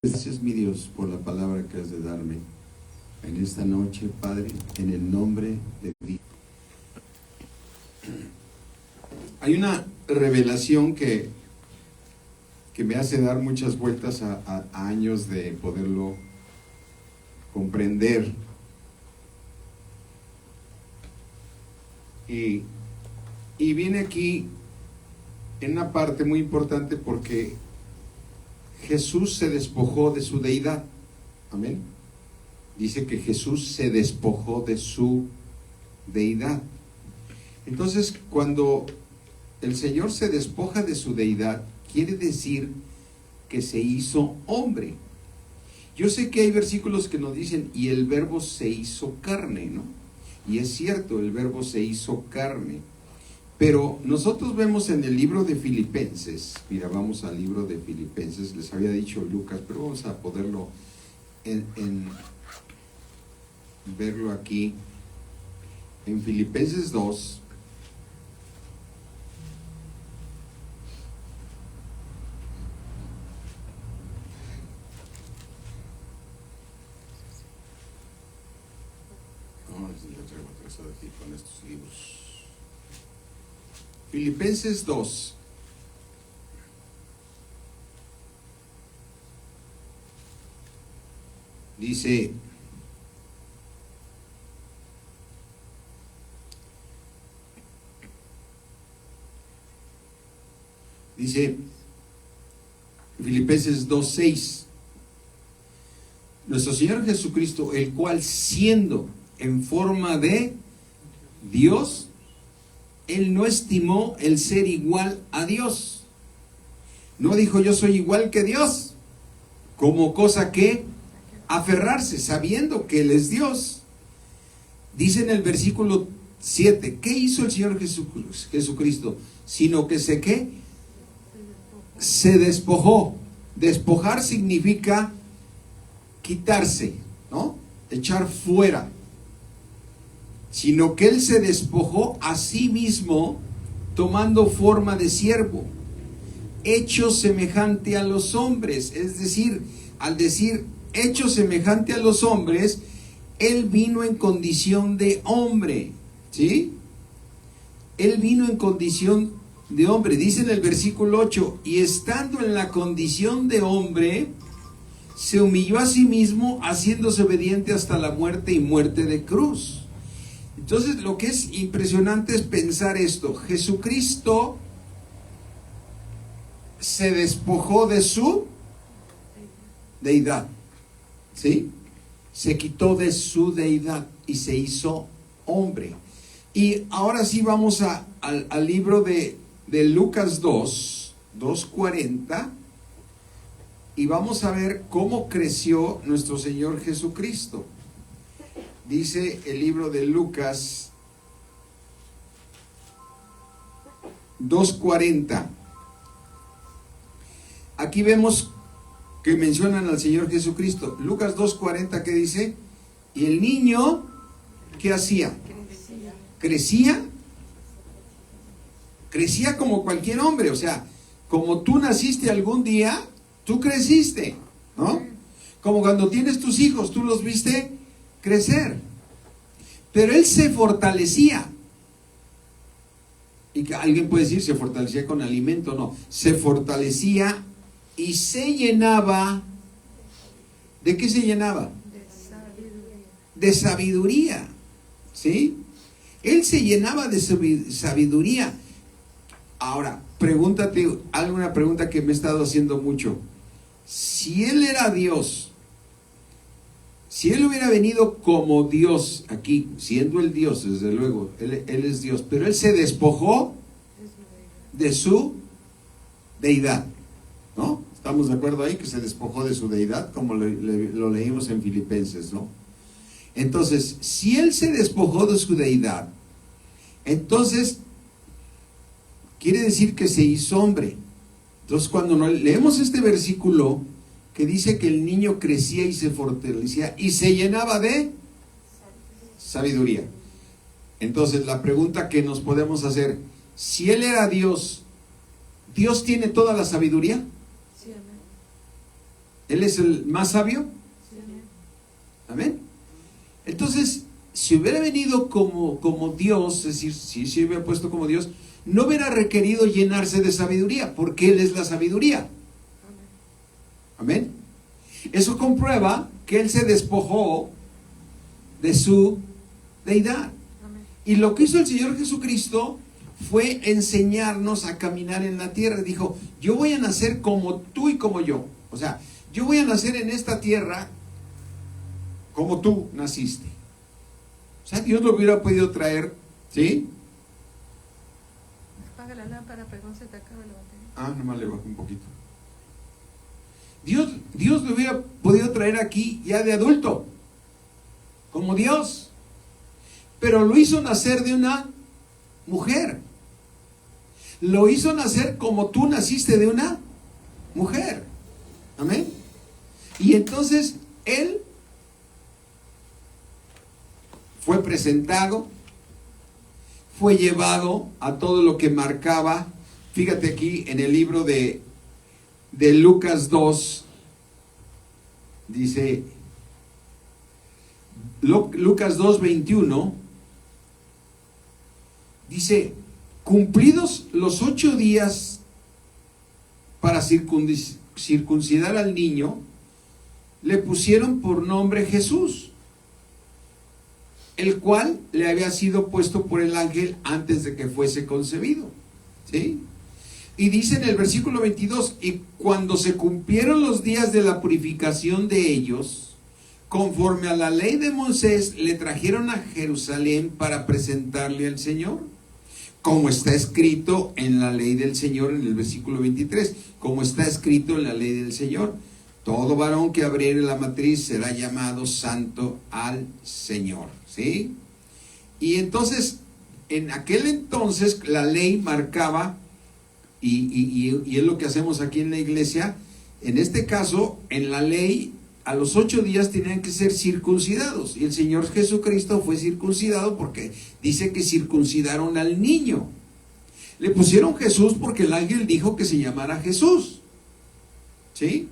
Gracias, mi Dios, por la palabra que has de darme en esta noche, Padre, en el nombre de Dios. Hay una revelación que me hace dar muchas vueltas a años de poderlo comprender. Y viene aquí en una parte muy importante porque Jesús se despojó de su deidad. Amén. Dice que Jesús se despojó de su deidad. Entonces, cuando el Señor se despoja de su deidad, quiere decir que se hizo hombre. Yo sé que hay versículos que nos dicen, y el verbo se hizo carne, ¿no? Y es cierto, el verbo se hizo carne. Pero nosotros vemos en el libro de Filipenses, mira, vamos al libro de Filipenses, les había dicho Lucas, pero vamos a poderlo verlo aquí, en Filipenses 2. Filipenses 2. Dice, Filipenses 2:6, nuestro Señor Jesucristo, el cual siendo en forma de Dios, Él no estimó el ser igual a Dios. No dijo yo soy igual que Dios, como cosa que aferrarse, sabiendo que Él es Dios. Dice en el versículo 7, ¿qué hizo el Señor Jesucristo? Sino que se despojó. Despojar significa quitarse, ¿no? Echar fuera. Sino que Él se despojó a sí mismo, tomando forma de siervo, hecho semejante a los hombres. Es decir, al decir hecho semejante a los hombres, Él vino en condición de hombre, ¿sí? Él vino en condición de hombre. Dice en el versículo 8, y estando en la condición de hombre, se humilló a sí mismo, haciéndose obediente hasta la muerte y muerte de cruz. Entonces, lo que es impresionante es pensar esto. Jesucristo se despojó de su deidad, ¿sí? Se quitó de su deidad y se hizo hombre. Y ahora sí vamos al libro de Lucas 2:40, y vamos a ver cómo creció nuestro Señor Jesucristo. Dice el libro de Lucas 2:40. Aquí vemos que mencionan al Señor Jesucristo. Lucas 2:40, ¿qué dice? Y el niño, ¿qué hacía? Crecía como cualquier hombre. O sea, como tú naciste algún día, tú creciste, ¿no? Como cuando tienes tus hijos, tú los viste crecer. Pero Él se fortalecía. Y que alguien puede decir, se fortalecía con alimento. No, se fortalecía y se llenaba. ¿De qué se llenaba? De sabiduría. ¿Sí? Él se llenaba de sabiduría. Ahora, pregúntate alguna pregunta que me he estado haciendo mucho. Si Él era Dios, si Él hubiera venido como Dios aquí, siendo el Dios, desde luego, Él es Dios, pero Él se despojó de su deidad, ¿no? ¿Estamos de acuerdo ahí que se despojó de su deidad? Como lo leímos en Filipenses, ¿no? Entonces, si Él se despojó de su deidad, entonces quiere decir que se hizo hombre. Entonces, cuando leemos este versículo que dice que el niño crecía y se fortalecía y se llenaba de sabiduría. Entonces, la pregunta que nos podemos hacer, si Él era Dios, ¿Dios tiene toda la sabiduría? Él es el más sabio. Sí. Amén. Entonces, si hubiera venido como Dios, es decir, si se hubiera puesto como Dios, no hubiera requerido llenarse de sabiduría, porque Él es la sabiduría. Amén. Eso comprueba que Él se despojó de su deidad. Amén. Y lo que hizo el Señor Jesucristo fue enseñarnos a caminar en la tierra. Dijo, yo voy a nacer como tú y como yo. O sea, yo voy a nacer en esta tierra como tú naciste. O sea, Dios lo hubiera podido traer, ¿sí? Apaga la lámpara, pero no se te acaba la batería. Ah, nomás le bajo un poquito. Dios lo hubiera podido traer aquí ya de adulto, como Dios. Pero lo hizo nacer de una mujer. Lo hizo nacer como tú naciste de una mujer. Amén. Y entonces Él fue presentado, fue llevado a todo lo que marcaba. Fíjate aquí en el libro de Lucas 2, dice Lucas 2:21, dice, cumplidos los 8 días para circuncidar al niño, le pusieron por nombre Jesús, el cual le había sido puesto por el ángel antes de que fuese concebido. ¿Sí? Y dice en el versículo 22, y cuando se cumplieron los días de la purificación de ellos, conforme a la ley de Moisés, le trajeron a Jerusalén para presentarle al Señor, como está escrito en la ley del Señor, en el versículo 23, como está escrito en la ley del Señor, todo varón que abriere la matriz será llamado santo al Señor. ¿Sí? Y entonces, en aquel entonces, la ley marcaba, y es lo que hacemos aquí en la iglesia, en este caso, en la ley, a los 8 días tenían que ser circuncidados, y el Señor Jesucristo fue circuncidado porque dice que circuncidaron al niño. Le pusieron Jesús porque el ángel dijo que se llamara Jesús. ¿Sí?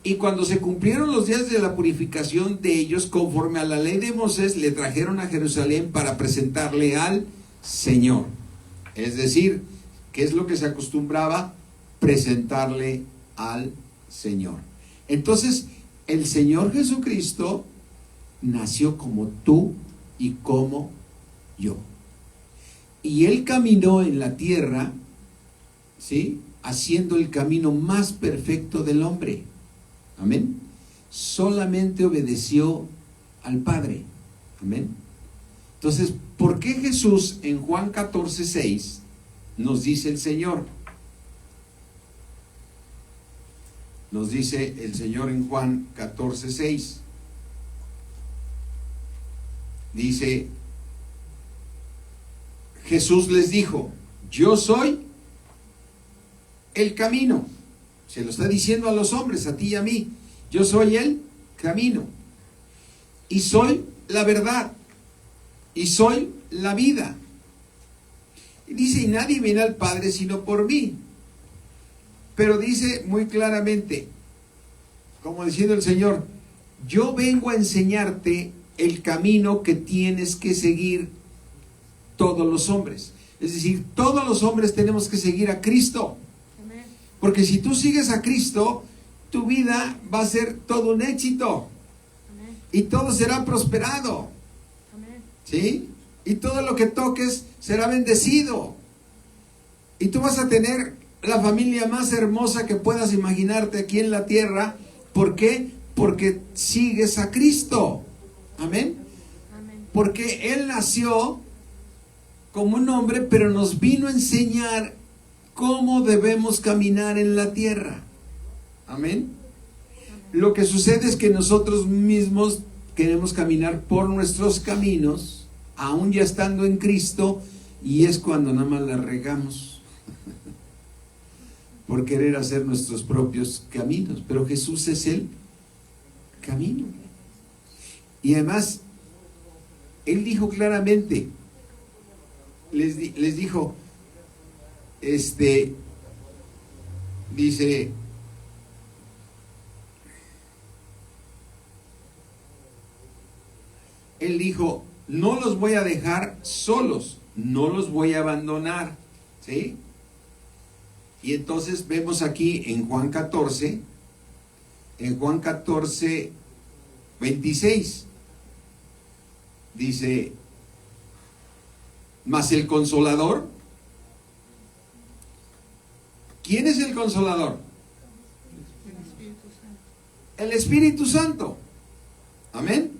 Y cuando se cumplieron los días de la purificación de ellos, conforme a la ley de Moisés, le trajeron a Jerusalén para presentarle al Señor. Es decir, ¿qué es lo que se acostumbraba? Presentarle al Señor. Entonces, el Señor Jesucristo nació como tú y como yo. Y Él caminó en la tierra, ¿sí? Haciendo el camino más perfecto del hombre. Amén. Solamente obedeció al Padre. Amén. Entonces, ¿por qué Jesús en Juan 14:6 nos dice el Señor? Nos dice el Señor en Juan 14:6. Dice, Jesús les dijo, yo soy el camino. Se lo está diciendo a los hombres, a ti y a mí. Yo soy el camino. Y soy la verdad. Y soy la vida. Y dice, y nadie viene al Padre sino por mí. Pero dice muy claramente, como diciendo el Señor, yo vengo a enseñarte el camino que tienes que seguir todos los hombres. Es decir, todos los hombres tenemos que seguir a Cristo. Porque si tú sigues a Cristo, tu vida va a ser todo un éxito. Amén. Y todo será prosperado. Amén. ¿Sí? Y todo lo que toques será bendecido. Y tú vas a tener la familia más hermosa que puedas imaginarte aquí en la tierra. ¿Por qué? Porque sigues a Cristo. Amén. Amén. Porque Él nació como un hombre, pero nos vino a enseñar cómo debemos caminar en la tierra. Amén. Lo que sucede es que nosotros mismos queremos caminar por nuestros caminos, aún ya estando en Cristo, y es cuando nada más la regamos por querer hacer nuestros propios caminos. Pero Jesús es el camino. Y además, Él dijo claramente, les dijo, dice, Él dijo, no los voy a dejar solos, no los voy a abandonar, ¿sí? Y entonces vemos aquí en Juan 14, 26, dice, mas el Consolador, ¿quién es el Consolador? El Espíritu Santo. El Espíritu Santo, amén.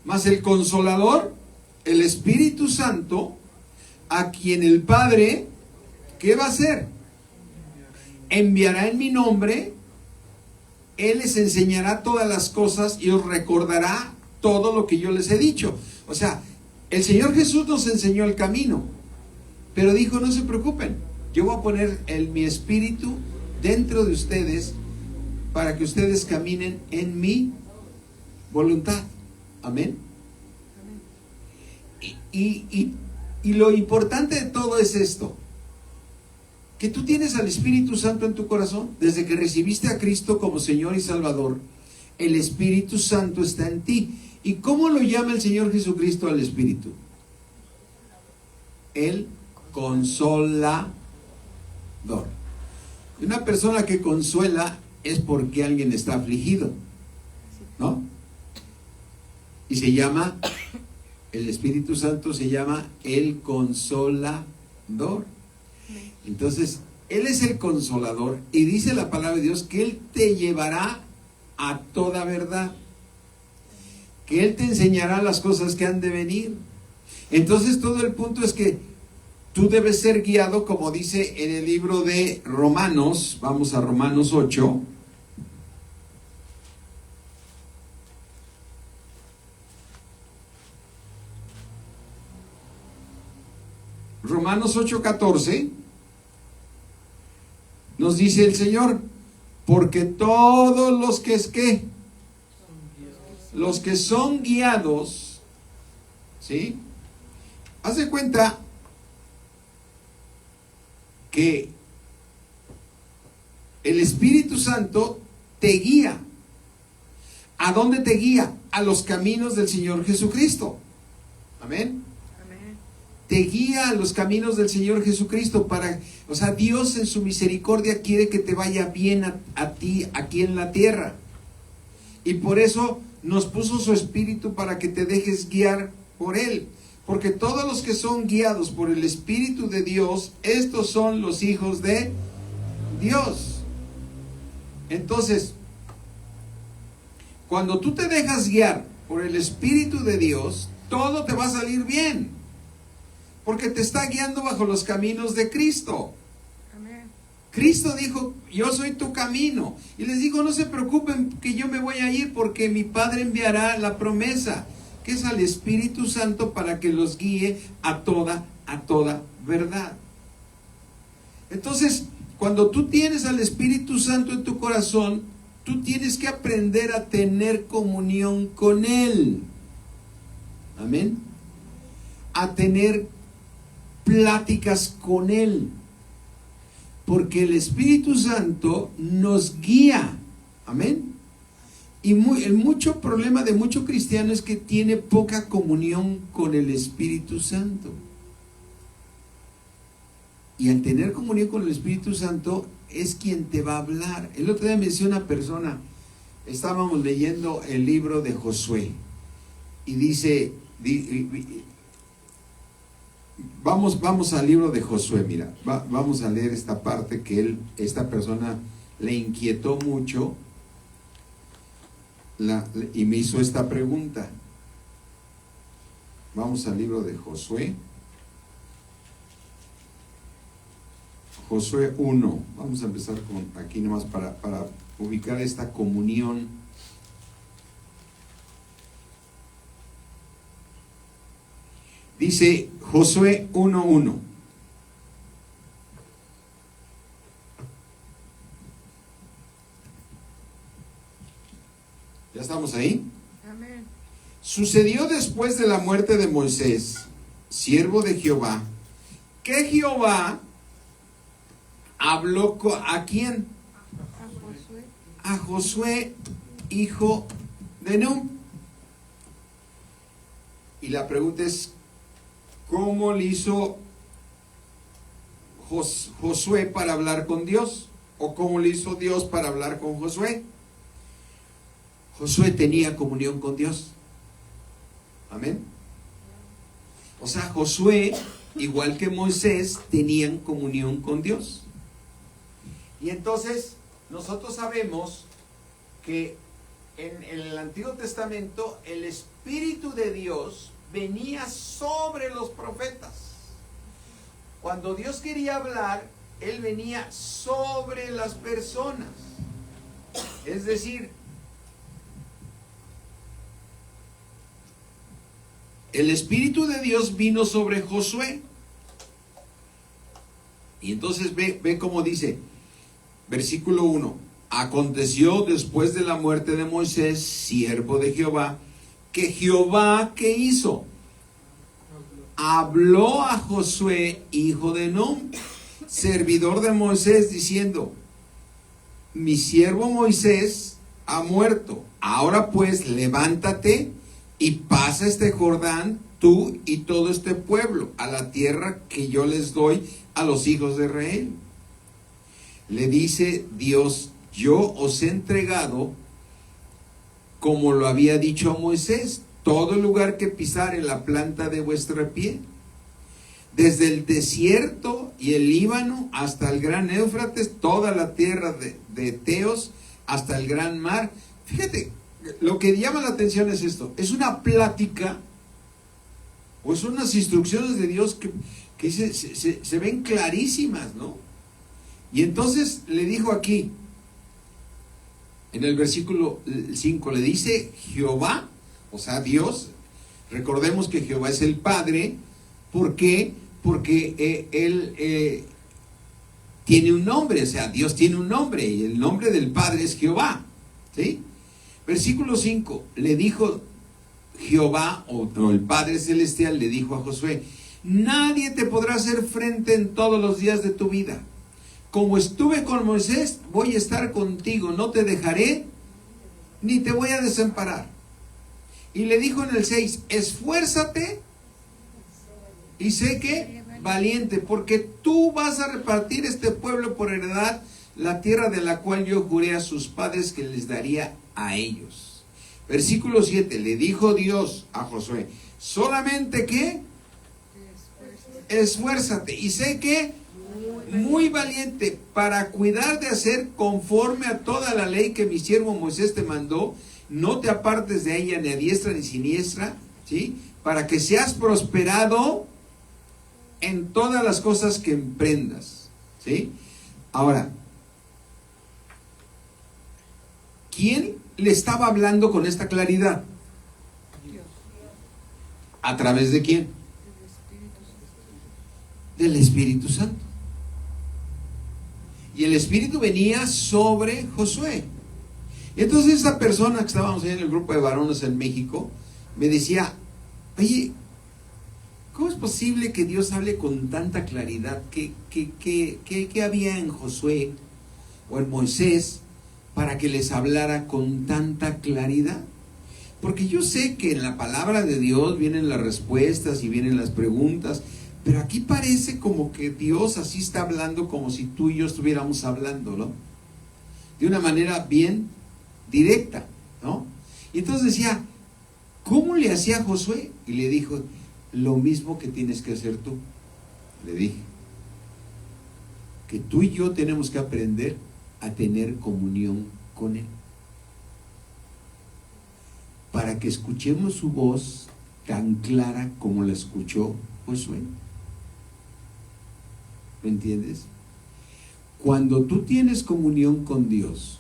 Mas el Consolador, el Espíritu Santo, a quien el Padre, ¿qué va a hacer? Enviará en mi nombre. Él les enseñará todas las cosas y os recordará todo lo que yo les he dicho. O sea, el Señor Jesús nos enseñó el camino, pero dijo, no se preocupen, yo voy a poner mi espíritu dentro de ustedes para que ustedes caminen en mi voluntad. Amén. Y lo importante de todo es esto, que tú tienes al Espíritu Santo en tu corazón. Desde que recibiste a Cristo como Señor y Salvador, el Espíritu Santo está en ti. ¿Y cómo lo llama el Señor Jesucristo al Espíritu? El Consolador. Una persona que consuela es porque alguien está afligido, ¿no? Y se llama, el Espíritu Santo se llama el Consolador. Entonces, Él es el Consolador y dice la palabra de Dios que Él te llevará a toda verdad, que Él te enseñará las cosas que han de venir. Entonces, todo el punto es que tú debes ser guiado, como dice en el libro de Romanos. Vamos a Romanos 8. Romanos 8:14 nos dice el Señor, porque todos los que es que, los que son guiados, ¿sí? Haz de cuenta que el Espíritu Santo te guía. ¿A dónde te guía? A los caminos del Señor Jesucristo. Amén. Te guía a los caminos del Señor Jesucristo o sea, Dios en su misericordia quiere que te vaya bien a ti aquí en la tierra. Y por eso nos puso su Espíritu para que te dejes guiar por Él. Porque todos los que son guiados por el Espíritu de Dios, estos son los hijos de Dios. Entonces, cuando tú te dejas guiar por el Espíritu de Dios, todo te va a salir bien. Porque te está guiando bajo los caminos de Cristo. Amén. Cristo dijo, yo soy tu camino. Y les digo, no se preocupen que yo me voy a ir, porque mi Padre enviará la promesa, que es al Espíritu Santo, para que los guíe a toda verdad. Entonces, cuando tú tienes al Espíritu Santo en tu corazón, tú tienes que aprender a tener comunión con Él. Amén. A tener pláticas con Él, porque el Espíritu Santo nos guía. Amén. Y el mucho problema de mucho cristiano es que tiene poca comunión con el Espíritu Santo. Y al tener comunión con el Espíritu Santo es quien te va a hablar. El otro día me decía una persona, estábamos leyendo el libro de Josué y dice, vamos al libro de Josué. Mira, vamos a leer esta parte que esta persona le inquietó mucho y me hizo esta pregunta. Vamos al libro de Josué. Josué 1. Vamos a empezar con aquí nomás para ubicar esta comunión. Dice Josué 1:1. ¿Ya estamos ahí? Amén. Sucedió después de la muerte de Moisés, siervo de Jehová, que Jehová habló ¿a quién? A Josué, hijo de Nun. Y la pregunta es, ¿cómo le hizo Josué para hablar con Dios? ¿O cómo le hizo Dios para hablar con Josué? Josué tenía comunión con Dios. Amén. O sea, Josué, igual que Moisés, tenían comunión con Dios. Y entonces, nosotros sabemos que en el Antiguo Testamento el Espíritu de Dios venía sobre los profetas. Cuando Dios quería hablar, Él venía sobre las personas. Es decir, el Espíritu de Dios vino sobre Josué. Y entonces ve cómo dice, versículo 1. Aconteció después de la muerte de Moisés, siervo de Jehová, que Jehová, ¿qué hizo? Habló a Josué, hijo de Nun, servidor de Moisés, diciendo, mi siervo Moisés ha muerto. Ahora pues, levántate y pasa este Jordán, tú y todo este pueblo, a la tierra que yo les doy a los hijos de Israel. Le dice Dios, yo os he entregado, como lo había dicho a Moisés, todo lugar que pisare la planta de vuestro pie, desde el desierto y el Líbano hasta el gran Éufrates, toda la tierra de Teos hasta el gran mar. Fíjate, lo que llama la atención es esto, es una plática, o son unas instrucciones de Dios que se ven clarísimas, ¿no? Y entonces le dijo aquí, en el versículo 5, le dice Jehová, o sea, Dios. Recordemos que Jehová es el Padre. ¿Por qué? Porque Él tiene un nombre, o sea, Dios tiene un nombre, y el nombre del Padre es Jehová, ¿sí? Versículo 5, le dijo Jehová, o el Padre Celestial, le dijo a Josué, nadie te podrá hacer frente en todos los días de tu vida. Como estuve con Moisés, voy a estar contigo, no te dejaré, ni te voy a desamparar. Y le dijo en el 6, esfuérzate y sé que valiente, porque tú vas a repartir este pueblo por heredad, la tierra de la cual yo juré a sus padres que les daría a ellos. Versículo 7, le dijo Dios a Josué, solamente que esfuérzate y sé que muy valiente para cuidar de hacer conforme a toda la ley que mi siervo Moisés te mandó, no te apartes de ella ni a diestra ni siniestra, ¿sí? Para que seas prosperado en todas las cosas que emprendas, ¿sí? Ahora, ¿quién le estaba hablando con esta claridad? Dios. ¿A través de quién? Del Espíritu Santo. Y el Espíritu venía sobre Josué. Entonces esa persona que estábamos ahí en el grupo de varones en México, me decía, oye, ¿cómo es posible que Dios hable con tanta claridad? ¿Qué había en Josué o en Moisés para que les hablara con tanta claridad? Porque yo sé que en la palabra de Dios vienen las respuestas y vienen las preguntas, pero aquí parece como que Dios así está hablando como si tú y yo estuviéramos hablando, ¿no? De una manera bien directa, ¿no? Y entonces decía, ¿cómo le hacía Josué? Y le dijo, lo mismo que tienes que hacer tú. Le dije, que tú y yo tenemos que aprender a tener comunión con Él, para que escuchemos su voz tan clara como la escuchó Josué. ¿Me entiendes? Cuando tú tienes comunión con Dios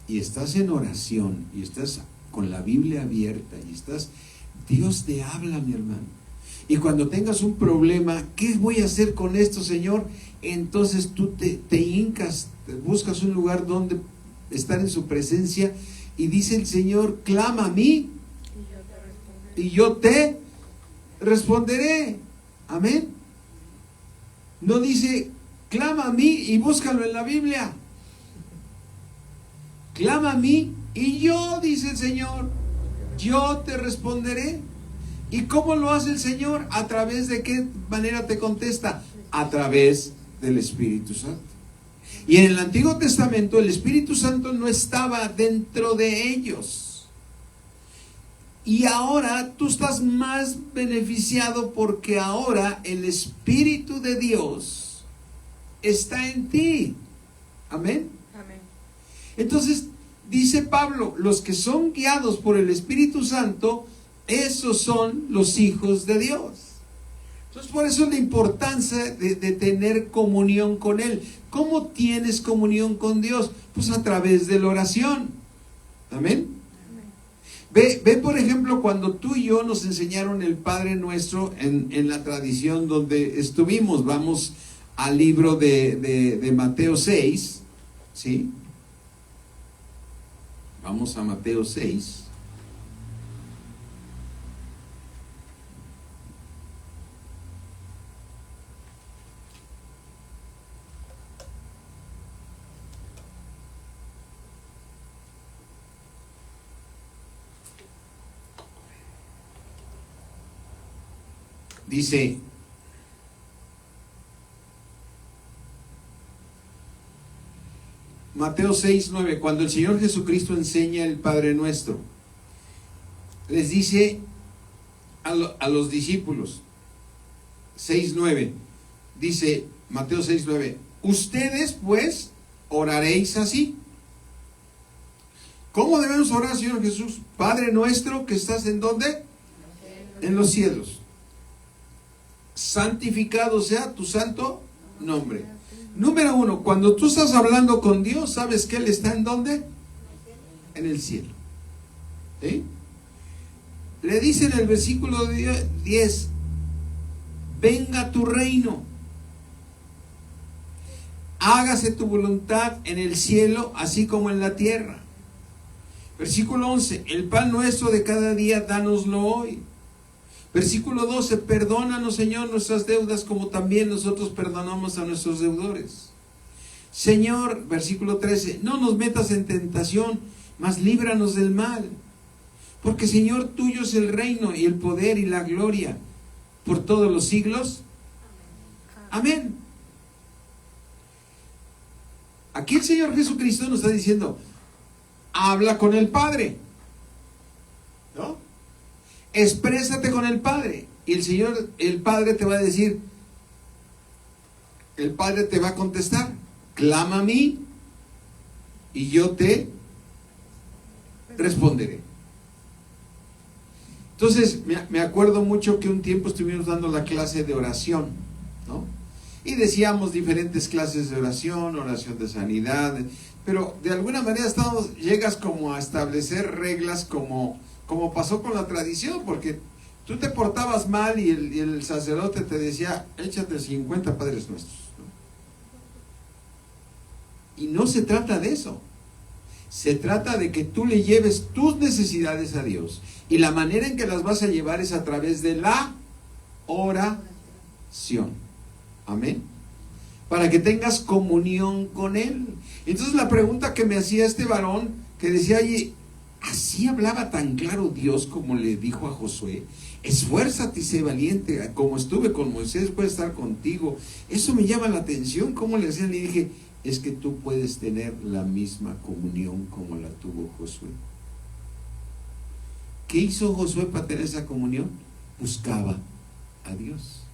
y estás en oración y estás con la Biblia abierta y Dios te habla, mi hermano. Y cuando tengas un problema, ¿qué voy a hacer con esto, Señor? Entonces tú te hincas, buscas un lugar donde estar en su presencia y dice el Señor, clama a mí y yo te responderé. Amén. No dice, clama a mí y búscalo en la Biblia. Clama a mí y yo, dice el Señor, yo te responderé. ¿Y cómo lo hace el Señor? ¿A través de qué manera te contesta? A través del Espíritu Santo. Y en el Antiguo Testamento el Espíritu Santo no estaba dentro de ellos. Y ahora tú estás más beneficiado porque ahora el Espíritu de Dios está en ti. Amén. Amén. Entonces dice Pablo, los que son guiados por el Espíritu Santo, esos son los hijos de Dios. Entonces por eso la importancia de tener comunión con Él. ¿Cómo tienes comunión con Dios? Pues a través de la oración. Amén. Ve por ejemplo cuando tú y yo nos enseñaron el Padre Nuestro en la tradición donde estuvimos. Vamos al libro de Mateo 6, ¿sí? Vamos a Mateo 6. Dice, Mateo 6:9, cuando el Señor Jesucristo enseña el Padre Nuestro, les dice a los discípulos, 6:9, dice Mateo 6:9, ustedes pues oraréis así. ¿Cómo debemos orar, Señor Jesús? Padre nuestro que estás ¿en dónde? En los cielos. Santificado sea tu santo nombre. Número 1, cuando tú estás hablando con Dios, ¿sabes que Él está en dónde? En el cielo. ¿Sí? Le dice en el versículo 10, venga tu reino, hágase tu voluntad en el cielo, así como en la tierra. Versículo 11, el pan nuestro de cada día, dánoslo hoy. Versículo 12, perdónanos, Señor, nuestras deudas como también nosotros perdonamos a nuestros deudores. Señor, versículo 13, no nos metas en tentación, mas líbranos del mal. Porque, Señor, tuyo es el reino y el poder y la gloria por todos los siglos. Amén. Aquí el Señor Jesucristo nos está diciendo, habla con el Padre, ¿no? Exprésate con el Padre. Y el Señor, el Padre te va a decir, el Padre te va a contestar, clama a mí y yo te responderé. Entonces me acuerdo mucho que un tiempo estuvimos dando la clase de oración, ¿no? Y decíamos diferentes clases de oración, oración de sanidad, pero de alguna manera llegas como a establecer reglas como pasó con la tradición, porque tú te portabas mal y el sacerdote te decía, échate 50 Padres Nuestros, ¿no? Y no se trata de eso. Se trata de que tú le lleves tus necesidades a Dios. Y la manera en que las vas a llevar es a través de la oración. Amén. Para que tengas comunión con Él. Entonces la pregunta que me hacía este varón, que decía, oye, ¿así hablaba tan claro Dios como le dijo a Josué? Esfuérzate y sé valiente, como estuve con Moisés, voy a estar contigo. Eso me llama la atención, ¿cómo le hacían? Le dije, es que tú puedes tener la misma comunión como la tuvo Josué. ¿Qué hizo Josué para tener esa comunión? Buscaba a Dios.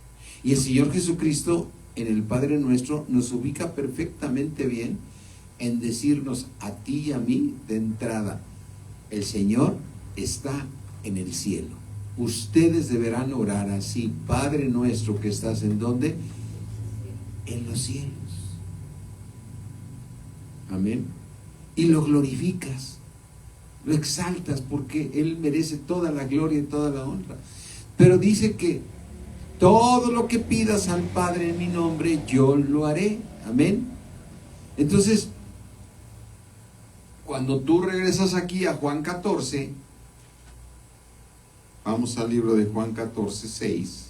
Y el Señor Jesucristo en el Padre Nuestro nos ubica perfectamente bien en decirnos a ti y a mí de entrada, el Señor está en el cielo. Ustedes deberán orar así, Padre nuestro que estás ¿en dónde? En los cielos. Amén. Y lo glorificas, lo exaltas porque Él merece toda la gloria y toda la honra. Pero dice que todo lo que pidas al Padre en mi nombre, yo lo haré. Amén. Entonces, cuando tú regresas aquí a Juan 14, vamos al libro de Juan 14, 6,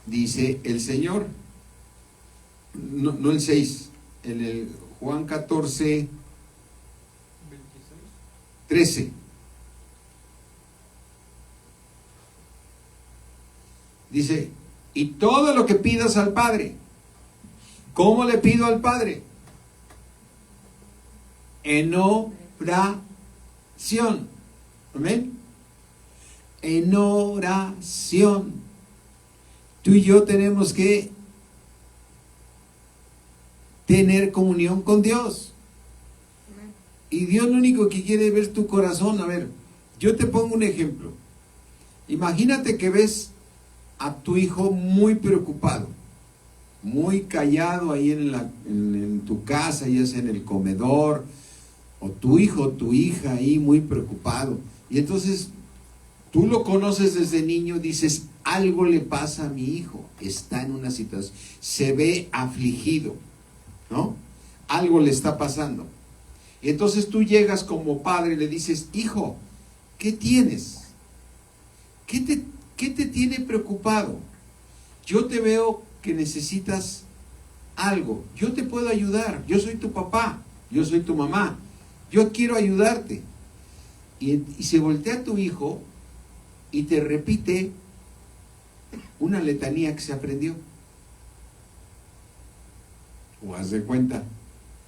dice el Señor, no el 6, en el Juan 14, 13, Dice, y todo lo que pidas al Padre. ¿Cómo le pido al Padre? En oración. Amén. En oración. Tú y yo tenemos que tener comunión con Dios. Y Dios lo único que quiere es ver tu corazón. A ver, yo te pongo un ejemplo. Imagínate que ves a tu hijo muy preocupado, muy callado ahí en tu casa, ya sea en el comedor, o tu hijo o tu hija ahí muy preocupado. Y entonces tú lo conoces desde niño, dices, algo le pasa a mi hijo, está en una situación, se ve afligido, ¿no? Algo le está pasando. Y entonces tú llegas como padre y le dices, hijo, ¿qué tienes? ¿Qué te tiene preocupado? Yo te veo que necesitas algo, yo te puedo ayudar, yo soy tu papá, yo soy tu mamá, yo quiero ayudarte. Y se voltea tu hijo y te repite una letanía que se aprendió. O haz de cuenta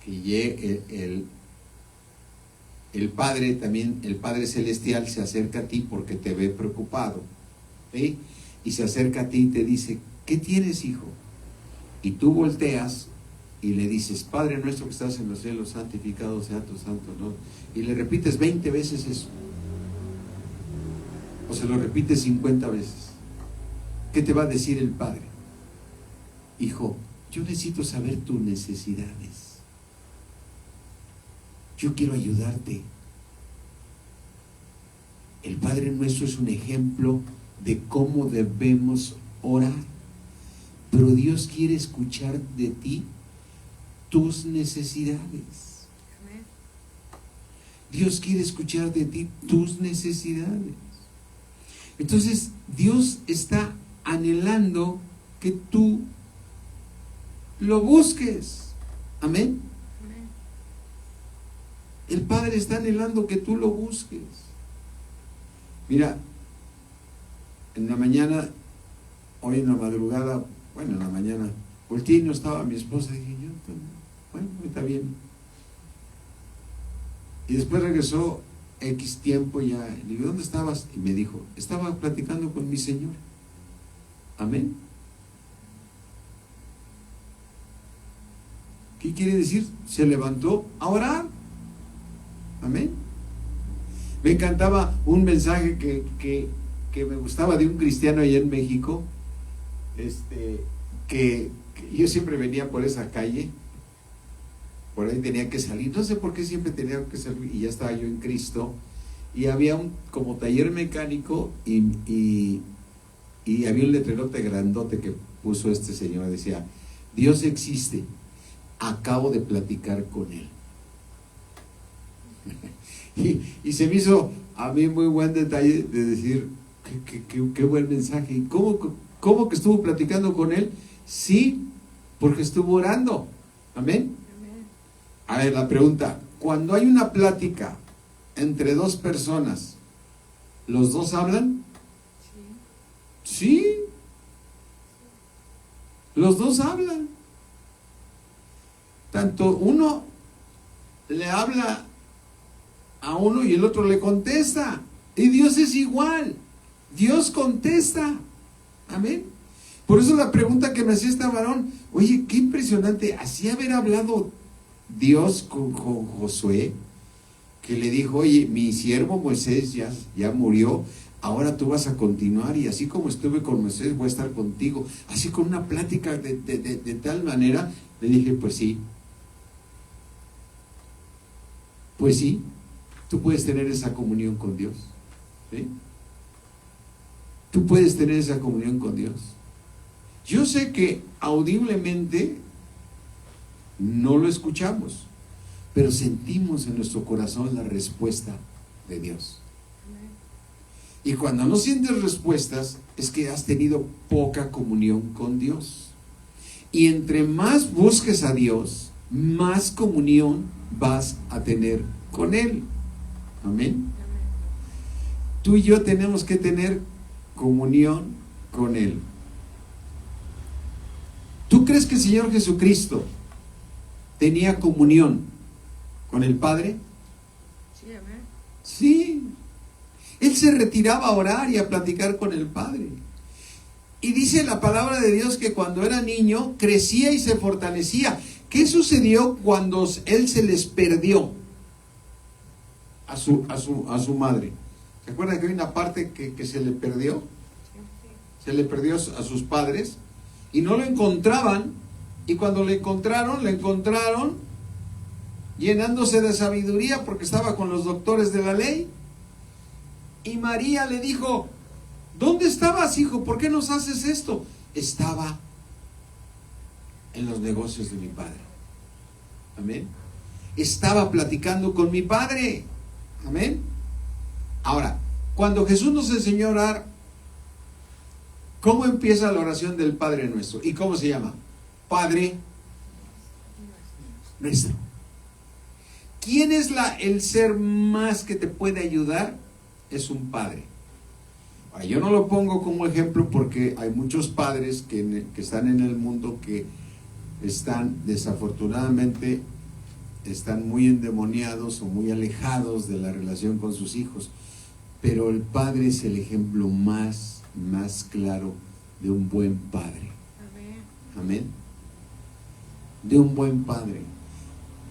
que el Padre también, el Padre Celestial se acerca a ti porque te ve preocupado, ¿sí? Y se acerca a ti y te dice, ¿qué tienes, hijo? Y tú volteas y le dices, Padre nuestro que estás en los cielos, santificado sea tu santo nombre. Y le repites 20 veces eso. O se lo repites 50 veces. ¿Qué te va a decir el Padre? Hijo, yo necesito saber tus necesidades. Yo quiero ayudarte. El Padre nuestro es un ejemplo de cómo debemos orar. Pero Dios quiere escuchar de ti tus necesidades. Dios quiere escuchar de ti tus necesidades. Entonces, Dios está anhelando que tú lo busques. Amén. El Padre está anhelando que tú lo busques. Mira, en la mañana, hoy en la madrugada, bueno, en la mañana, volteé y no estaba mi esposa. Dije yo, bueno, está bien. Y después regresó X tiempo ya. Le digo, ¿dónde estabas? Y me dijo, estaba platicando con mi Señor. Amén. ¿Qué quiere decir? Se levantó a orar. Amén. Me encantaba un mensaje que me gustaba de un cristiano allá en México, que yo siempre venía por esa calle, por ahí tenía que salir, no sé por qué siempre tenía que salir, y ya estaba yo en Cristo, y había un como taller mecánico, y había un letrerote grandote que puso este señor, decía, Dios existe, acabo de platicar con él. Y se me hizo a mí muy buen detalle de decir, qué buen mensaje. ¿Y cómo que estuvo platicando con él? Sí, porque estuvo orando. Amén. A ver, la pregunta, cuando hay una plática entre dos personas, ¿los dos hablan? Sí. Los dos hablan. Tanto uno le habla a uno y el otro le contesta. Y Dios es igual. Dios contesta. Amén. Por eso la pregunta que me hacía este varón, oye, qué impresionante, así haber hablado Dios con Josué, que le dijo, oye, mi siervo Moisés ya murió, ahora tú vas a continuar, y así como estuve con Moisés, voy a estar contigo. Así con una plática de tal manera, le dije, pues sí. Pues sí, tú puedes tener esa comunión con Dios. ¿Sí? Tú puedes tener esa comunión con Dios. Yo sé que audiblemente no lo escuchamos, pero sentimos en nuestro corazón la respuesta de Dios. Y cuando no sientes respuestas, es que has tenido poca comunión con Dios. Y entre más busques a Dios, más comunión vas a tener con Él. Amén. Tú y yo tenemos que tener comunión con Él. ¿Tú crees que el Señor Jesucristo tenía comunión con el Padre? Sí, amén. Sí. Él se retiraba a orar y a platicar con el Padre. Y dice la palabra de Dios que cuando era niño crecía y se fortalecía. ¿Qué sucedió cuando él se les perdió a su madre? ¿Se acuerdan que hay una parte que se le perdió? Se le perdió a sus padres y no lo encontraban. Y cuando le encontraron llenándose de sabiduría porque estaba con los doctores de la ley. Y María le dijo: ¿dónde estabas, hijo? ¿Por qué nos haces esto? Estaba en los negocios de mi padre. Amén. Estaba platicando con mi padre. Amén. Ahora, cuando Jesús nos enseñó a orar, ¿cómo empieza la oración del Padre Nuestro? ¿Y cómo se llama? Padre Nuestro. ¿Quién es el ser más que te puede ayudar? Es un padre. Ahora, yo no lo pongo como ejemplo porque hay muchos padres que están en el mundo que desafortunadamente están muy endemoniados o muy alejados de la relación con sus hijos. Pero el padre es el ejemplo más claro de un buen padre. Amén. De un buen padre.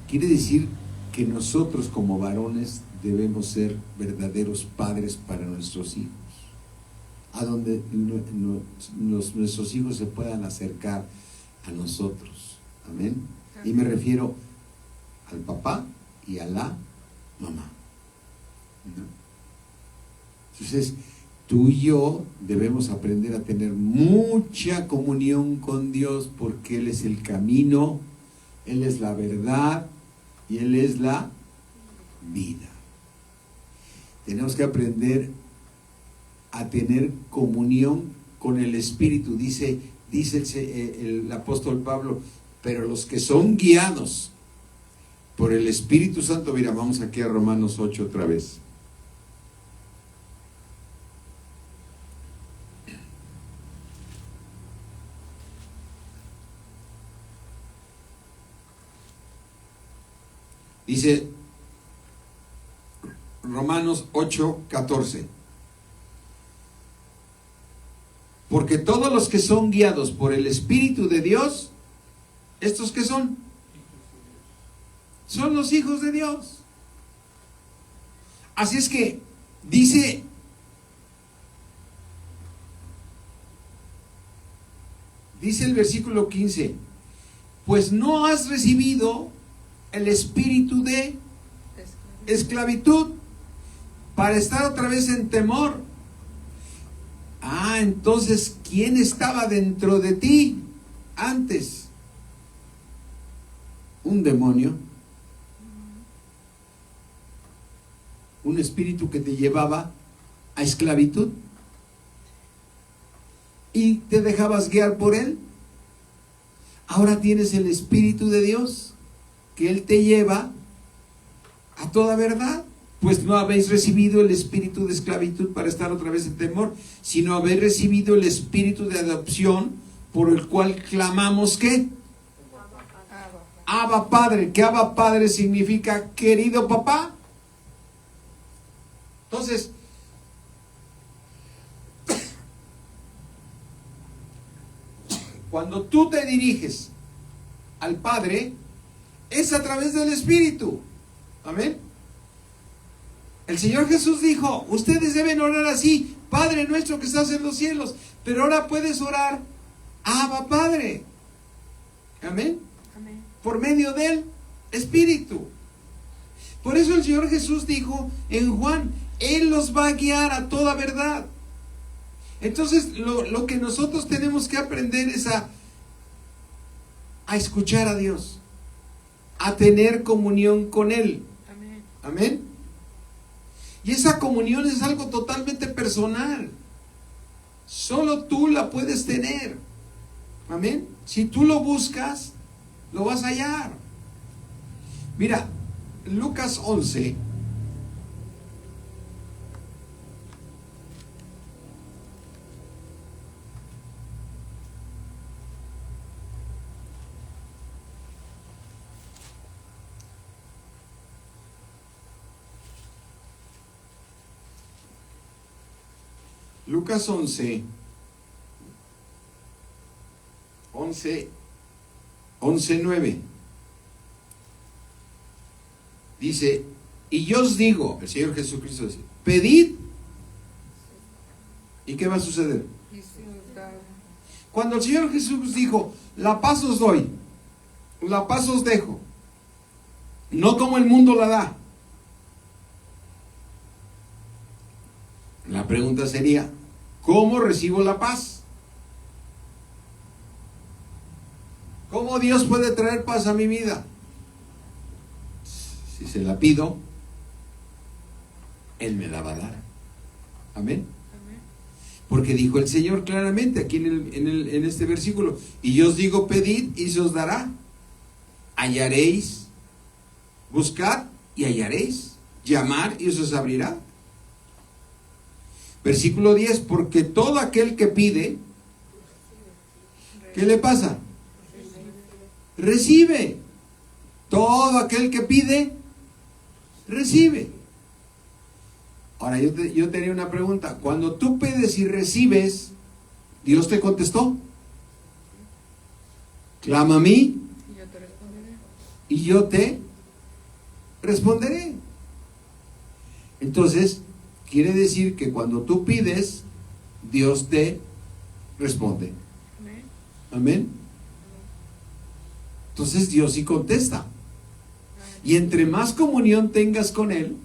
Quiere decir que nosotros como varones debemos ser verdaderos padres para nuestros hijos, a donde nuestros hijos se puedan acercar a nosotros. Amén. Y me refiero al papá y a la mamá, ¿no? Entonces, tú y yo debemos aprender a tener mucha comunión con Dios, porque Él es el camino, Él es la verdad y Él es la vida. Tenemos que aprender a tener comunión con el Espíritu. Dice el apóstol Pablo: pero los que son guiados por el Espíritu Santo. Mira, vamos aquí a Romanos 8 otra vez. Dice Romanos 8:14. Porque todos los que son guiados por el Espíritu de Dios, ¿estos qué son? Son los hijos de Dios. Así es que dice el versículo 15: pues no has recibido el espíritu de esclavitud para estar otra vez en temor. Entonces, ¿quién estaba dentro de ti antes? Un demonio. Un espíritu que te llevaba a esclavitud. Y te dejabas guiar por él. Ahora tienes el Espíritu de Dios, que Él te lleva a toda verdad. Pues no habéis recibido el espíritu de esclavitud para estar otra vez en temor, sino habéis recibido el espíritu de adopción, por el cual clamamos, ¿qué? Abba Padre. ¿Qué Abba Padre significa? Querido papá. Entonces, cuando tú te diriges al Padre, es a través del Espíritu. Amén. El Señor Jesús dijo: ustedes deben orar así: Padre nuestro que estás en los cielos. Pero ahora puedes orar: Abba Padre. Amén. Amén. Por medio del Espíritu. Por eso el Señor Jesús dijo en Juan: Él los va a guiar a toda verdad. Entonces lo que nosotros tenemos que aprender es a escuchar a Dios, a tener comunión con Él. Amén. Amén. Y esa comunión es algo totalmente personal. Solo tú la puedes tener. Amén. Si tú lo buscas, lo vas a hallar. Mira, Lucas 11. Lucas 11:9. Dice, y yo os digo, el Señor Jesucristo dice, pedid, ¿y qué va a suceder? Y se os dará. Cuando el Señor Jesús dijo, la paz os doy, la paz os dejo, no como el mundo la da. La pregunta sería, ¿cómo recibo la paz? ¿Cómo Dios puede traer paz a mi vida? Si se la pido, Él me la va a dar. Amén. Amén. Porque dijo el Señor claramente aquí en este versículo, y yo os digo, pedid y se os dará, hallaréis, buscad y hallaréis, llamar y se os abrirá. Versículo 10, porque todo aquel que pide, ¿qué le pasa? Recibe. Todo aquel que pide, recibe. Ahora yo tenía una pregunta. Cuando tú pides y recibes, ¿Dios te contestó? Clama a mí Y yo te responderé. y yo te responderé. Entonces, quiere decir que cuando tú pides, Dios te responde. Amén. Amén. Entonces Dios sí contesta. Y entre más comunión tengas con Él,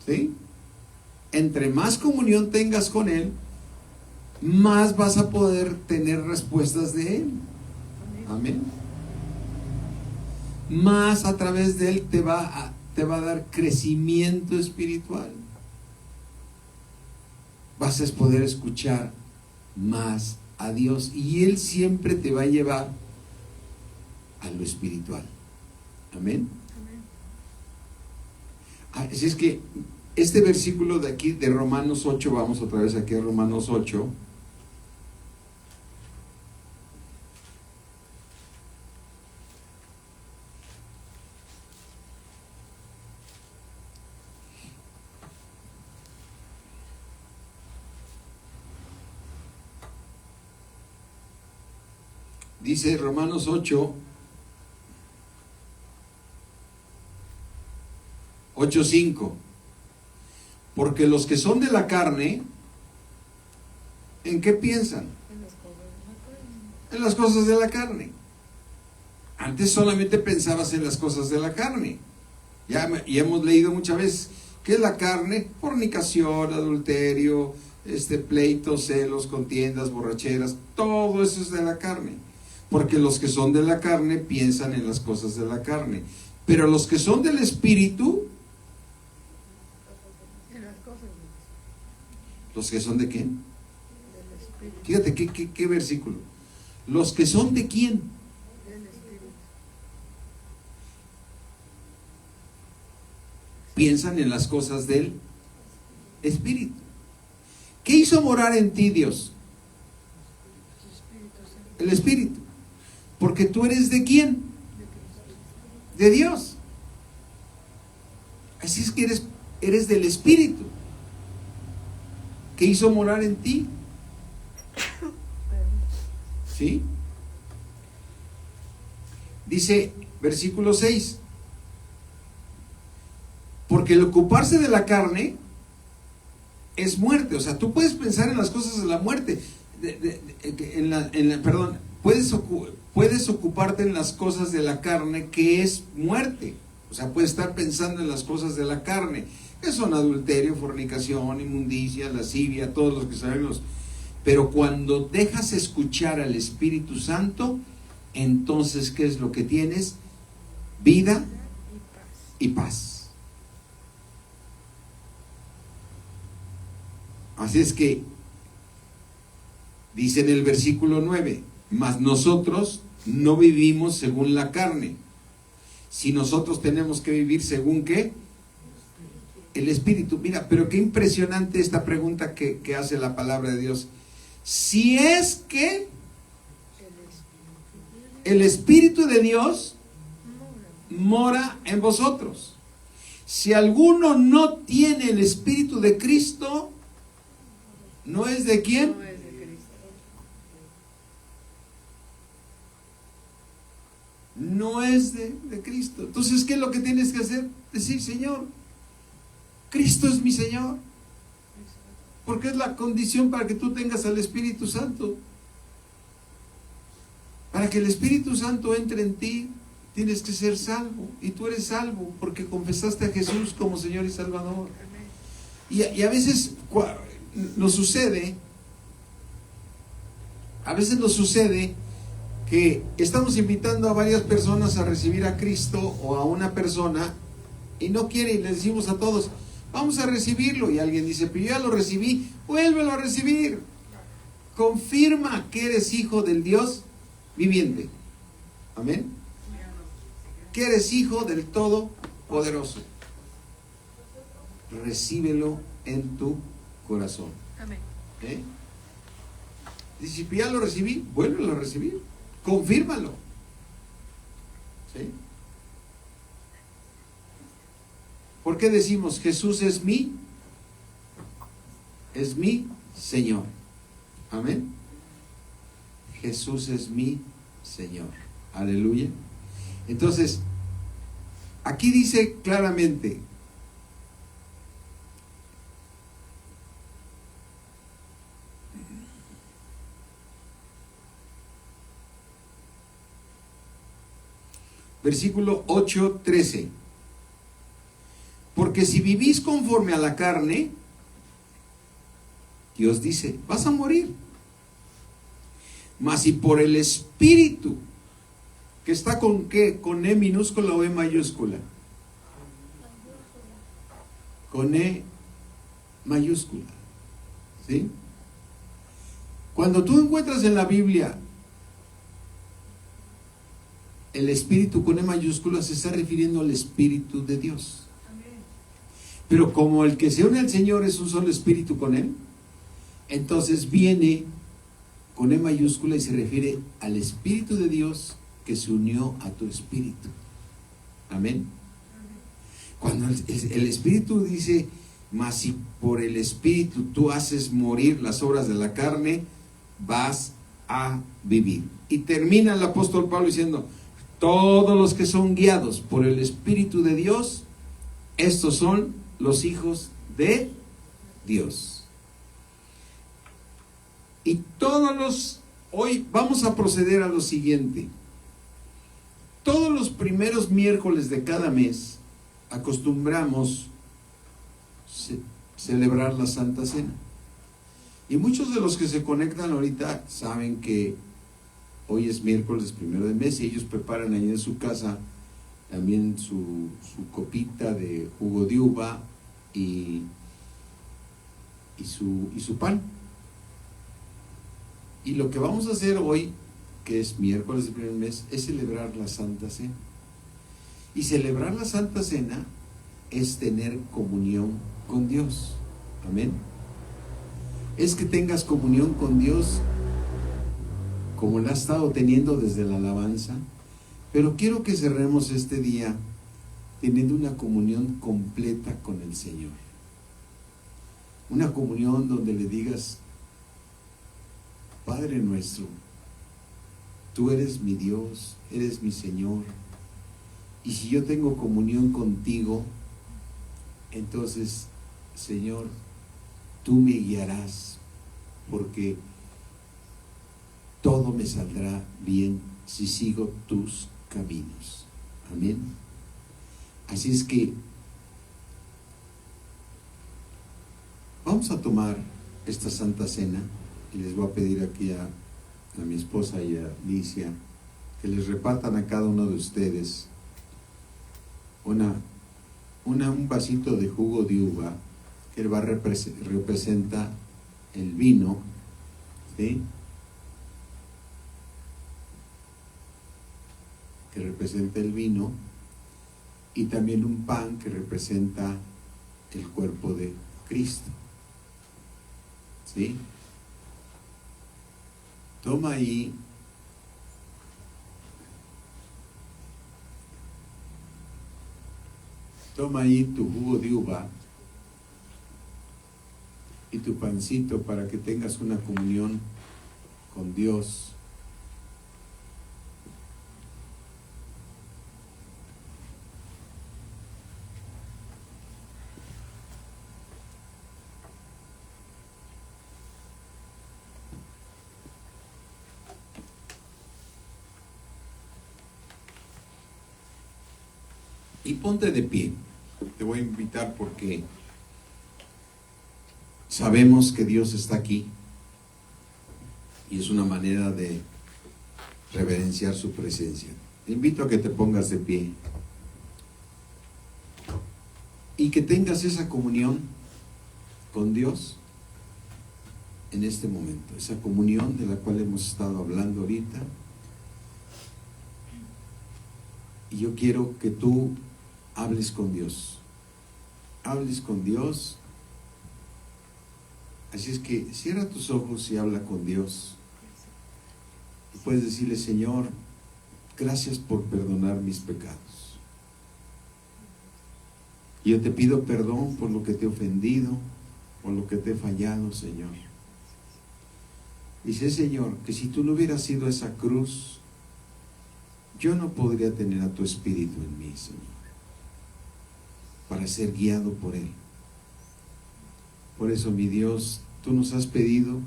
¿sí? Entre más comunión tengas con Él, más vas a poder tener respuestas de Él. Amén. Amén. Más a través de Él te va a dar crecimiento espiritual. Vas a poder escuchar más a Dios y Él siempre te va a llevar a lo espiritual. Amén. Amén. Así es que este versículo de aquí de Romanos 8, vamos otra vez aquí a Romanos 8. Dice Romanos 8:5, porque los que son de la carne, ¿en qué piensan? En las cosas de la carne. En las cosas de la carne. Antes solamente pensabas en las cosas de la carne. Ya hemos leído muchas veces que es la carne: fornicación, adulterio, pleitos, celos, contiendas, borracheras. Todo eso es de la carne. Porque los que son de la carne piensan en las cosas de la carne. Pero los que son del Espíritu, En las cosas ¿los que son de quién? del Espíritu. Fíjate qué versículo. ¿Los que son de quién? Del Espíritu. Piensan en las cosas del Espíritu. ¿Qué hizo morar en ti Dios? Espíritu Santo. El Espíritu. Porque tú eres de quién? De Cristo. De Dios. Así es que eres del Espíritu. ¿Qué hizo morar en ti? ¿Sí? Dice versículo 6. Porque el ocuparse de la carne es muerte. O sea, tú puedes pensar en las cosas de la muerte. Puedes ocuparte en las cosas de la carne, que es muerte. O sea, puedes estar pensando en las cosas de la carne, que son adulterio, fornicación, inmundicia, lascivia, todos los que sabemos. Pero cuando dejas escuchar al Espíritu Santo, entonces, ¿qué es lo que tienes? Vida Y paz. y paz. Así es que dice en el versículo 9, mas nosotros no vivimos según la carne. Si nosotros tenemos que vivir según ¿qué? El Espíritu. Mira, pero qué impresionante esta pregunta que hace la palabra de Dios. Si es que el Espíritu de Dios mora en vosotros. Si alguno no tiene el Espíritu de Cristo, ¿No es de quién? No es de Cristo. No es de Cristo. Entonces, ¿qué es lo que tienes que hacer? Decir, Señor, Cristo es mi Señor. Porque es la condición para que tú tengas al Espíritu Santo. Para que el Espíritu Santo entre en ti, tienes que ser salvo. Y tú eres salvo porque confesaste a Jesús como Señor y Salvador. Y a veces nos sucede, que estamos invitando a varias personas a recibir a Cristo o a una persona y no quiere, y le decimos a todos, vamos a recibirlo, y alguien dice, pero yo ya lo recibí. Vuélvelo a recibir. Confirma que eres hijo del Dios viviente. Amén. Que eres hijo del Todopoderoso. Recíbelo en tu corazón. Amén. Dice, si ya lo recibí, vuélvelo a recibir. Confírmalo. ¿Sí? ¿Por qué decimos Jesús es mi Señor? Amén. Jesús es mi Señor. Aleluya. Entonces, aquí dice claramente, versículo 8:13. Porque si vivís conforme a la carne, Dios dice, vas a morir. Mas si por el Espíritu, que está con ¿qué? ¿Con E minúscula o E mayúscula? Con E mayúscula. ¿Sí? Cuando tú encuentras en la Biblia el Espíritu con E mayúscula, se está refiriendo al Espíritu de Dios. Pero como el que se une al Señor es un solo Espíritu con Él, entonces viene con E mayúscula y se refiere al Espíritu de Dios que se unió a tu espíritu. Amén. Cuando el Espíritu dice, mas si por el Espíritu tú haces morir las obras de la carne, vas a vivir. Y termina el apóstol Pablo diciendo, todos los que son guiados por el Espíritu de Dios, estos son los hijos de Dios. Y hoy vamos a proceder a lo siguiente. Todos los primeros miércoles de cada mes acostumbramos celebrar la Santa Cena. Y muchos de los que se conectan ahorita saben que hoy es miércoles primero del mes y ellos preparan ahí en su casa también su copita de jugo de uva y su pan. Y lo que vamos a hacer hoy, que es miércoles del primer mes, es celebrar la Santa Cena. Y celebrar la Santa Cena es tener comunión con Dios. Amén. Es que tengas comunión con Dios como la has estado teniendo desde la alabanza. Pero quiero que cerremos este día teniendo una comunión completa con el Señor. Una comunión donde le digas, Padre nuestro, tú eres mi Dios, eres mi Señor. Y si yo tengo comunión contigo, entonces, Señor, tú me guiarás, porque todo me saldrá bien si sigo tus caminos. Amén. Así es que vamos a tomar esta Santa Cena y les voy a pedir aquí a mi esposa y a Alicia que les repartan a cada uno de ustedes un vasito de jugo de uva que representa el vino, ¿sí? Que representa el vino, y también un pan que representa el cuerpo de Cristo. ¿Sí? Toma ahí tu jugo de uva y tu pancito para que tengas una comunión con Dios. Y ponte de pie. Te voy a invitar porque sabemos que Dios está aquí y es una manera de reverenciar su presencia. Te invito a que te pongas de pie y que tengas esa comunión con Dios en este momento, esa comunión de la cual hemos estado hablando ahorita. Y yo quiero que tú hables con Dios. Hables con Dios. Así es que cierra tus ojos y habla con Dios. Y puedes decirle: Señor, gracias por perdonar mis pecados. Y yo te pido perdón por lo que te he ofendido, por lo que te he fallado, Señor. Y sé, Señor, que si tú no hubieras sido esa cruz, yo no podría tener a tu Espíritu en mí, Señor, para ser guiado por Él. Por eso, mi Dios, tú nos has pedido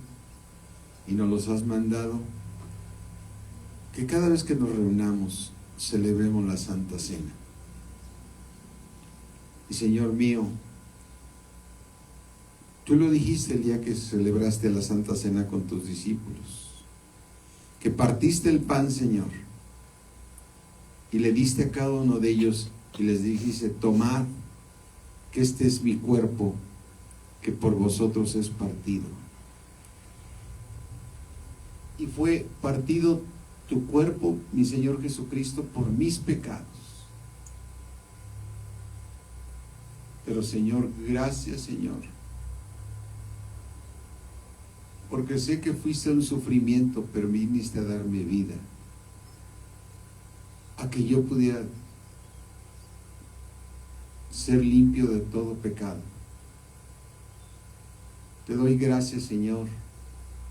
y nos los has mandado que cada vez que nos reunamos celebremos la Santa Cena. Y Señor mío, tú lo dijiste el día que celebraste la Santa Cena con tus discípulos, que partiste el pan, Señor, y le diste a cada uno de ellos y les dijiste: tomad, que este es mi cuerpo, que por vosotros es partido. Y fue partido tu cuerpo, mi Señor Jesucristo, por mis pecados. Pero, Señor, gracias, Señor, porque sé que fuiste un sufrimiento, pero viniste a darme vida, a que yo pudiera ser limpio de todo pecado. Te doy gracias, Señor,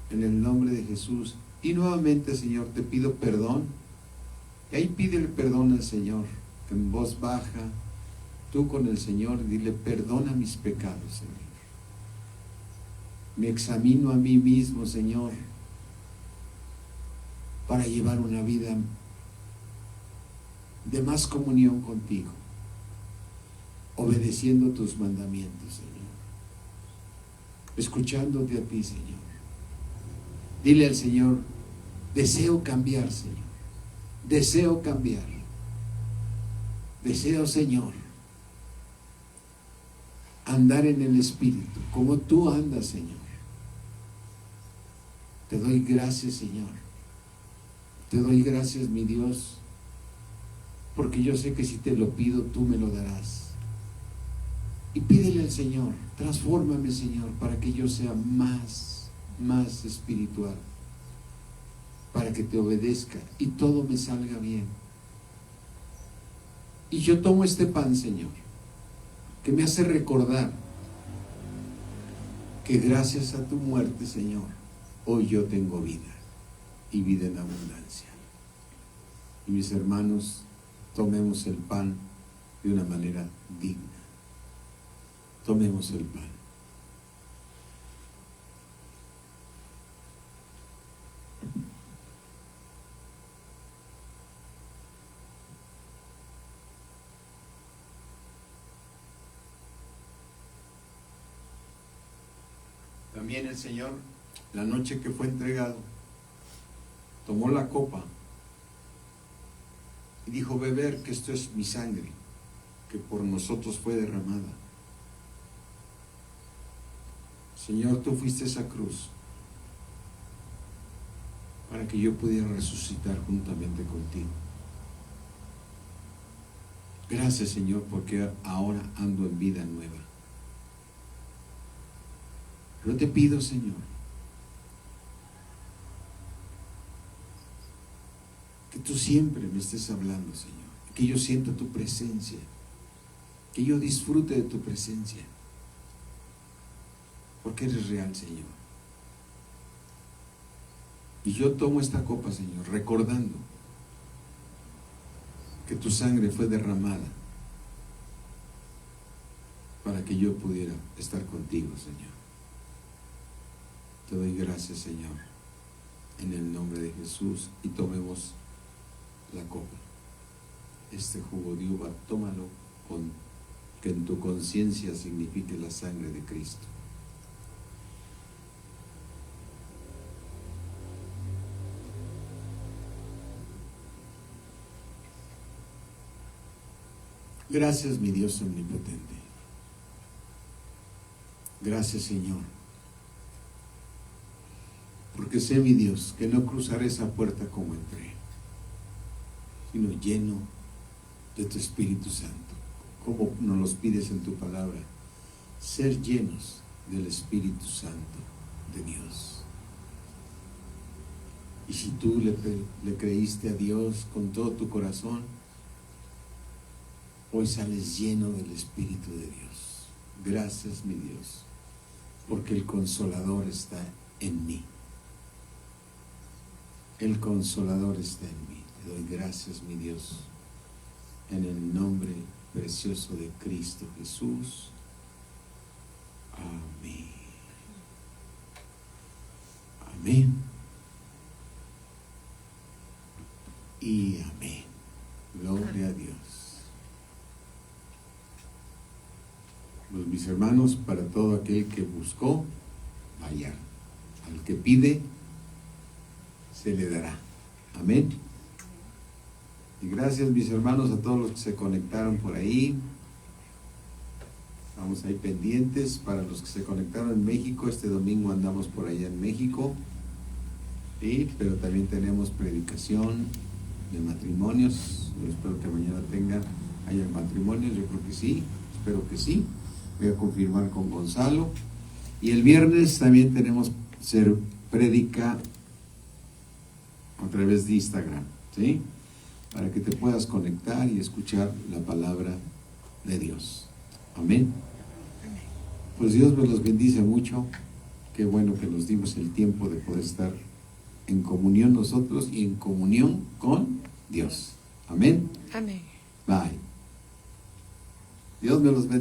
en el nombre de Jesús. Y nuevamente, Señor, te pido perdón. Y ahí pídele perdón al Señor, en voz baja, tú con el Señor, dile: perdona mis pecados, Señor. Me examino a mí mismo, Señor, para llevar una vida de más comunión contigo, obedeciendo tus mandamientos, Señor, escuchándote a ti, Señor. Dile al Señor: deseo cambiar, Señor, deseo cambiar, deseo, Señor, andar en el Espíritu como tú andas, Señor. Te doy gracias, Señor, te doy gracias, mi Dios, porque yo sé que si te lo pido, tú me lo darás. Y pídele al Señor: transfórmame, Señor, para que yo sea más espiritual, para que te obedezca y todo me salga bien. Y yo tomo este pan, Señor, que me hace recordar que gracias a tu muerte, Señor, hoy yo tengo vida y vida en abundancia. Y mis hermanos, tomemos el pan de una manera digna. Tomemos el pan. También el Señor, la noche que fue entregado, tomó la copa y dijo: beber, que esto es mi sangre, que por nosotros fue derramada. Señor, tú fuiste esa cruz para que yo pudiera resucitar juntamente contigo. Gracias, Señor, porque ahora ando en vida nueva. Pero te pido, Señor, que tú siempre me estés hablando, Señor, que yo sienta tu presencia, que yo disfrute de tu presencia. porque eres real, Señor. Y yo tomo esta copa, Señor, recordando que tu sangre fue derramada para que yo pudiera estar contigo, Señor. Te doy gracias, Señor, en el nombre de Jesús, y tomemos la copa. Este jugo de uva, tómalo con que en tu conciencia signifique la sangre de Cristo. Gracias, mi Dios omnipotente. Gracias, Señor, porque sé, mi Dios, que no cruzaré esa puerta como entré, sino lleno de tu Espíritu Santo, como nos los pides en tu palabra, ser llenos del Espíritu Santo de Dios. Y si tú le creíste a Dios con todo tu corazón, hoy sales lleno del Espíritu de Dios. Gracias, mi Dios, porque el Consolador está en mí. El Consolador está en mí. Te doy gracias, mi Dios, en el nombre precioso de Cristo Jesús. Amén. Amén. Y amén. Gloria a Dios. Pues, mis hermanos, para todo aquel que buscó, vaya. Al que pide, se le dará. Amén. Y gracias, mis hermanos, a todos los que se conectaron por ahí. Vamos ahí pendientes. Para los que se conectaron en México, este domingo andamos por allá en México. Sí, pero también tenemos predicación de matrimonios. Yo espero que mañana haya matrimonios. Yo creo que sí, espero que sí. Voy a confirmar con Gonzalo. Y el viernes también tenemos prédica a través de Instagram, ¿sí? Para que te puedas conectar y escuchar la palabra de Dios. Amén. Pues Dios me los bendice mucho. Qué bueno que nos dimos el tiempo de poder estar en comunión nosotros y en comunión con Dios. Amén. Amén. Bye. Dios me los bendice.